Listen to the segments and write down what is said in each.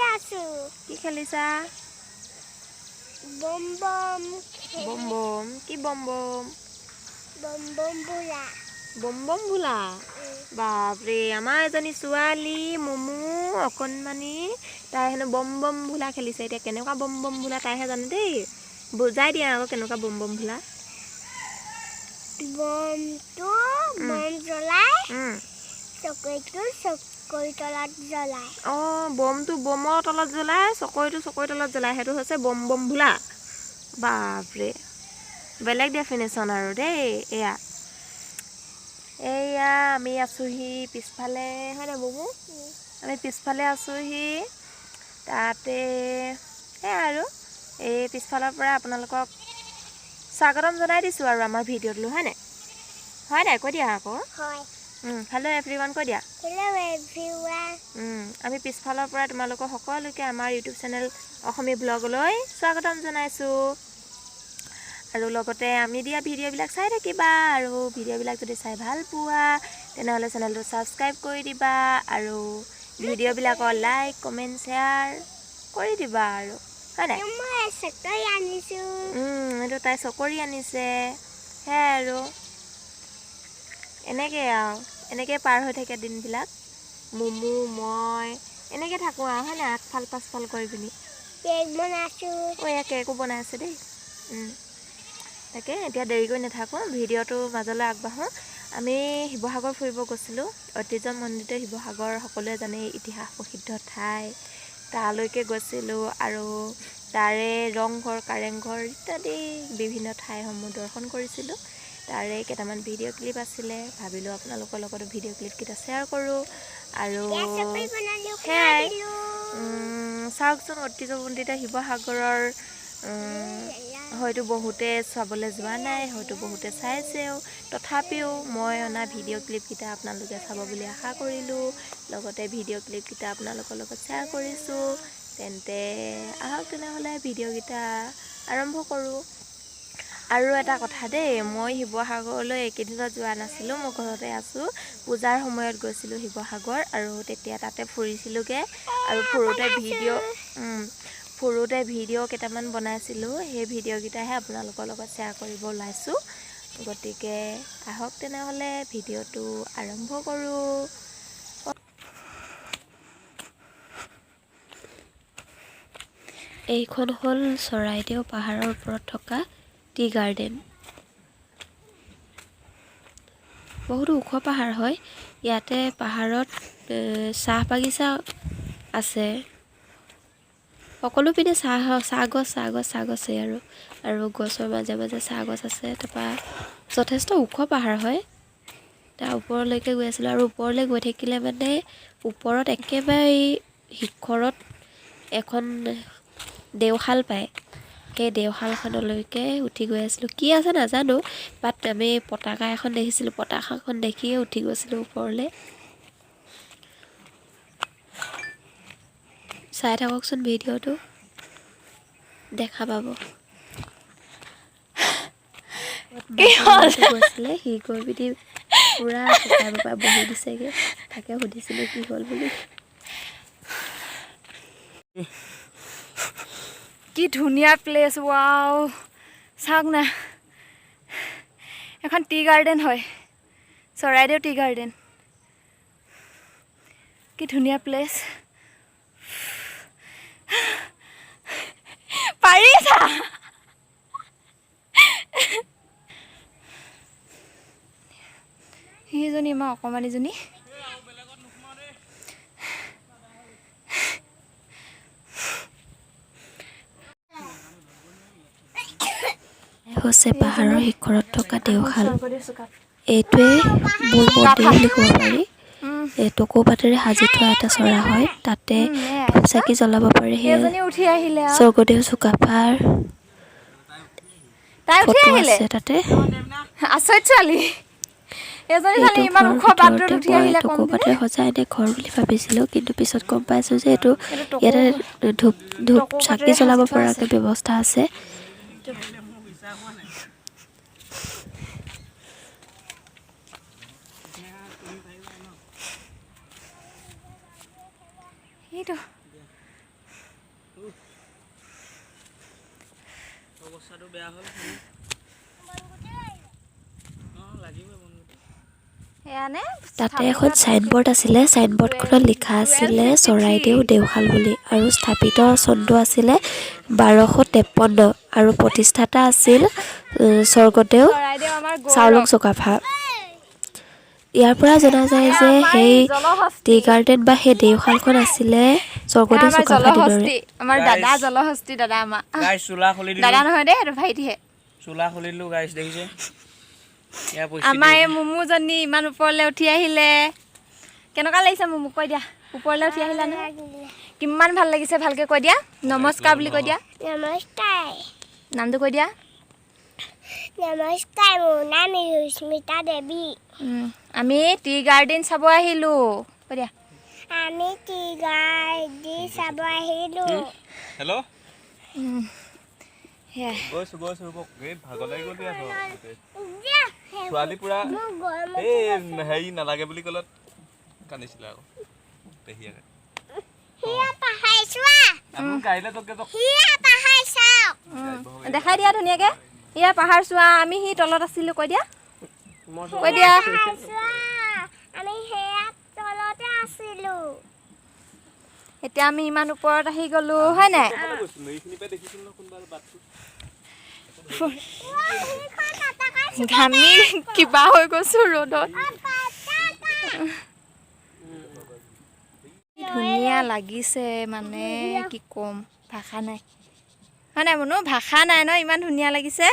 আছো কি খেলিছা বম বম বম বম কি বম বম বম বম বুলা বম বম ভুলা বাপৰে আমাৰ এজনী ছোৱালী মমু অকণমানি তাই হেনো বম বম ভুলা খেলিছে এতিয়া কেনেকুৱা বম বম ভুলা তাইহে জানে দেই বুজাই দিয়া আকৌ কেনেকুৱা বম বম ভুলা বমটো বম জ্বলাই চকৰিটো চকৰি তলত জ্বলাই অঁ বমটো বমৰ তলত জ্বলাই চকৰিটো চকৰি তলত জ্বলাই সেইটো হৈছে বম বম ভুলা বাপৰে বেলেগ ডেফিনেশ্যন আৰু দেই এয়া আমি আছোঁহি পিছফালে হয়নে বুবু আমি পিছফালে আছোঁহি তাতে সেয়া আৰু এই পিছফালৰ পৰা আপোনালোকক স্বাগতম জনাই দিছোঁ আৰু আমাৰ ভিডিঅ'টো হয় নাই কৈ দিয়া আকৌ হেল্ল' এভৰিৱান কৈ দিয়া আমি পিছফালৰ পৰা তোমালোকৰ সকলোকে আমাৰ ইউটিউব চেনেল অসমীয়া ব্লগলৈ স্বাগতম জনাইছোঁ আৰু লগতে আমি দিয়া ভিডিঅ'বিলাক চাই থাকিবা আৰু ভিডিঅ'বিলাক যদি চাই ভাল পোৱা তেনেহ'লে চেনেলটো ছাবস্ক্ৰাইব কৰি দিবা আৰু ভিডিঅ'বিলাকৰ লাইক কমেণ্ট শ্বেয়াৰ কৰি দিবা আৰু হয় নাই এইটো তাই চকৰি আনিছে সেয়াই আৰু এনেকৈ পাৰ হৈ থাকে দিনবিলাক মমু মই এনেকৈ থাকোঁ আৰু হয় নাই আগফাল পাছফাল কৰি পিনি এয়া কেকো বনাই আছে দেই তাকে এতিয়া দেৰি কৰি নাথাকোঁ ভিডিঅ'টো মাজলৈ আগবাঢ়োঁ আমি শিৱসাগৰ ফুৰিব গৈছিলোঁ ঐতিহ্যমণ্ডিত শিৱসাগৰ সকলোৱে জানে ইতিহাস প্ৰসিদ্ধ ঠাই তালৈকে গৈছিলোঁ আৰু তাৰে ৰংঘৰ কাৰেংঘৰ ইত্যাদি বিভিন্ন ঠাইসমূহ দৰ্শন কৰিছিলোঁ তাৰে কেইটামান ভিডিঅ' ক্লিপ আছিলে ভাবিলোঁ আপোনালোকৰ লগতো ভিডিঅ' ক্লিপকেইটা শ্বেয়াৰ কৰোঁ আৰু সেয়াই চাওকচোন ঐতিহ্যমণ্ডিত শিৱসাগৰৰ হয়তো বহুতে চাবলৈ যোৱা নাই হয়তো বহুতে চাইছেও তথাপিও মই অনা ভিডিঅ' ক্লিপকেইটা আপোনালোকে চাব বুলি আশা কৰিলোঁ লগতে ভিডিঅ' ক্লিপকেইটা আপোনালোকৰ লগত শ্বেয়াৰ কৰিছোঁ তেন্তে আহক তেনেহ'লে ভিডিঅ'কেইটা আৰম্ভ কৰোঁ আৰু এটা কথা দেই মই শিৱসাগৰলৈ এইকেইদিনত যোৱা নাছিলোঁ মই ঘৰতে আছোঁ পূজাৰ সময়ত গৈছিলোঁ শিৱসাগৰ আৰু তেতিয়া তাতে ফুৰিছিলোঁগৈ আৰু ফুৰোঁতে ভিডিঅ' কেইটামান বনাইছিলোঁ সেই ভিডিঅ'কেইটাহে আপোনালোকৰ লগত শ্বেয়াৰ কৰিব ওলাইছোঁ গতিকে আহক তেনেহ'লে ভিডিঅ'টো আৰম্ভ কৰোঁ এইখন হ'ল চৰাইদেউ পাহাৰৰ ওপৰত থকা টি গাৰ্ডেন বহুতো ওখ পাহাৰ হয় ইয়াতে পাহাৰত চাহ বাগিচা আছে সকলো পিনে চাহ গছেই আৰু গছৰ মাজে মাজে চাহ গছ আছে তাৰপৰা যথেষ্ট ওখ পাহাৰ হয় তাৰ ওপৰলৈকে গৈ আছিলোঁ আৰু ওপৰলৈ গৈ থাকিলে মানে ওপৰত একেবাৰে শিখৰত এখন দেওশাল পায় সেই দেওশালখনলৈকে উঠি গৈ আছিলোঁ কি আছে নাজানো বাট আমি পতাকা এখন দেখিছিলোঁ পতাকাখন দেখিয়ে উঠি গৈছিলোঁ ওপৰলৈ চাই থাককচোন ভিডিঅ'টো দেখা পাব গৈছিলে সি গৈ পিনি পূৰা ককাই বাপাই বহি দিছেগৈ তাকে সুধিছিলোঁ কি হ'ল বুলি কি ধুনীয়া প্লেচ ৱাও চাওক না এখন টি গাৰ্ডেন হয় চৰাইদেউ টি গাৰ্ডেন কি ধুনীয়া প্লেচ পাৰিছা সেইজনী আমাৰ অকণমানিজনী হৈছে পাহাৰৰ শিখৰত থকা দেওশাল এইটোৱে মূল মন্দিৰ বুলি ক'ব পাৰি এই টকৌ পাতেৰে সাজি থোৱা এটা চৰা হয় তাতে চাকি জ্বলাব পাৰি সেই স্বৰ্গদেউ চুকাফাৰ ফটো আছে তাতে আচৰিত ছোৱালী এইটো ঘৰৰ ভিতৰতে মই টকৌ পাতেৰে সজাই এনে ঘৰ বুলি ভাবিছিলোঁ কিন্তু পিছত গম পাইছোঁ যে এইটো ইয়াতে ধূপ চাকি জ্বলাব পৰাকৈ ব্যৱস্থা আছে এইটো তাতে এখন চাইনবোৰ্ড আছিলে চাইনবোৰ্ডখনত লিখা আছিলে চৰাইদেউ দেওশাল বুলি আৰু স্থাপিত চন্দ্ৰ আছিলে 1253 আৰু প্ৰতিষ্ঠাতা আছিল স্বৰ্গদেউ চাউলুং চুকাফা ইয়াৰ পৰা জনা যায় যে সেই টি গাৰ্ডেন বা সেই দেওশালখন আছিলে স্বৰ্গদেউ চুকাফা দিনৰে আমাৰ দাদা জলহস্তি দাদা আমাৰ গাইস চুলা খুলি দিলো দাদা নহয় দেই এইটো ভাইটিহে চুলা খুলিলো গাইস দেখিছে ইয়া পইছি আমাৰ এই মুমুজনী ইমান ওপৰলৈ উঠি আহিলে কেনেকুৱা লাগিছে মুমু কৈ দিয়া ওপৰলৈ উঠি আহিলা নহয় কিমান ভাল লাগিছে ভালকে কৈ দিয়া নমস্কাৰ বুলি কৈ দিয়া নমস্কাৰ নামটো কৈ দিয়া নমস্কাৰ মোৰ নাম স্মিতা দেৱী আমি টি গাৰ্ডেন চাব আহিলোঁ কৈ দিয়া আমি টি গাৰ্ডেন চাব আহিলোঁ হেল্ল' সেয়া গৈছো এই ভাগৰ লাগি গ'ল আছে ছোৱালী পুৰা এই হেৰি নালাগে বুলি ক'লত কান্দিছিলে আকৌ পেহিয়াকে হিয়া পাহাই চোৱা আমি কাইলে তোকে তো হিয়া পাহাই চাওক দেখাই দিয়া ধুনীয়াকৈ এয়া পাহাৰ চোৱা আমি সি তলত আছিলোঁ কৈ দিয়া কৈ দিয়া আমি সেয়া তলতে আছিলোঁ এতিয়া আমি ইমান ওপৰত আহি গ'লোঁ হয় নাই ঘামি কিবা হৈ গৈছোঁ ৰ'দত ধুনীয়া লাগিছে মানে কি ক'ম ভাষা নাই হয় নাই মনো ভাষা নাই ন ইমান ধুনীয়া লাগিছে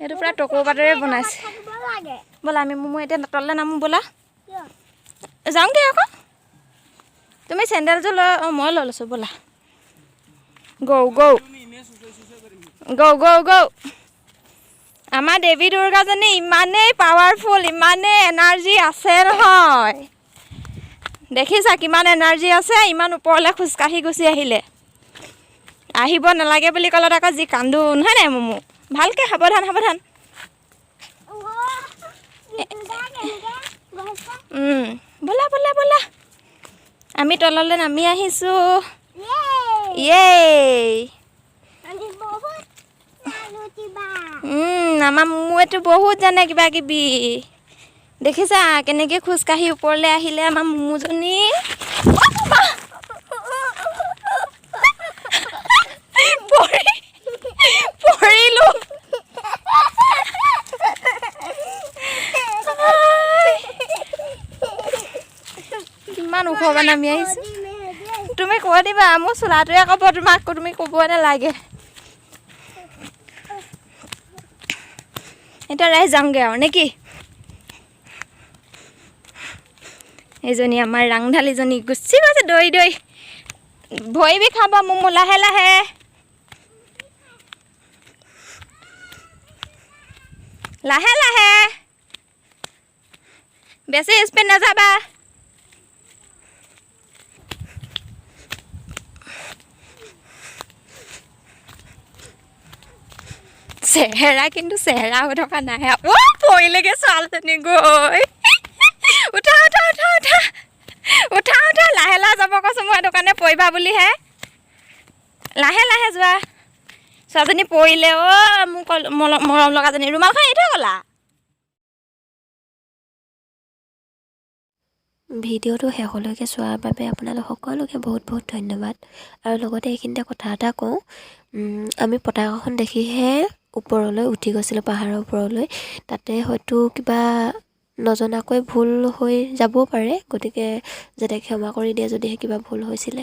এইটো পুৰা টকৌ পাতেৰে বনাইছে ব'লা আমি মোমো এতিয়া তললৈ নামো ব'লা যাওঁগৈ আকৌ তুমি চেণ্ডেলযোৰ লৈ অঁ মই লৈ লৈছোঁ ব'লা গৌ আমাৰ দেৱী দুৰ্গাজনী ইমানেই পাৱাৰফুল ইমানেই এনাৰ্জি আছে নহয় দেখিছা কিমান এনাৰ্জি আছে ইমান ওপৰলৈ খোজকাঢ়ি গুচি আহিলে আহিব নালাগে বুলি ক'লত আকৌ যি কান্দোন হয় নাই মোমো ভালকৈ সাৱধান ব'লা আমি তললৈ নামি আহিছোঁ আমাৰ মোমোৱেতো বহুত জানে কিবা কিবি দেখিছা কেনেকৈ খোজকাঢ়ি ওপৰলৈ আহিলে আমাৰ মোমোজনী পৰিলোঁ কিমান ওখকৈ নামি আহিছোঁ তুমি কৈ দিবা মোৰ চোলাটোৱে ক'ব তোমাক তুমি ক'ব নালাগে এতিয়া ৰাইজ যাওঁগৈ আৰু নেকি এইজনী আমাৰ ৰাংঢালীজনী গুচি গৈছে দৈ ভৰি বিষাব মোমো লাহে বেছি স্পীড নাযাবা চেহেৰা কিন্তু চেহেৰা হৈ থকা নাই পৰিলেগৈ ছোৱালীজনী গৈ উঠা লাহে যাব কৈছোঁ মই সেইটো কাৰণে পৰিবা বুলিহে লাহে যোৱা ছোৱালীজনী পৰিলে মোক মৰম লগাজনী ৰুমালখন এৰি থৈ গ'লা ভিডিঅ'টো শেষলৈকে চোৱাৰ বাবে আপোনালোক সকলোকে বহুত ধন্যবাদ আৰু লগতে এইখিনিতে কথা এটা কওঁ আমি পতাকাখন দেখিহে ওপৰলৈ উঠি গৈছিলোঁ পাহাৰৰ ওপৰলৈ তাতে হয়তো কিবা নজনাকৈ ভুল হৈ যাবও পাৰে গতিকে যাতে ক্ষমা কৰি দিয়ে যদিহে কিবা ভুল হৈছিলে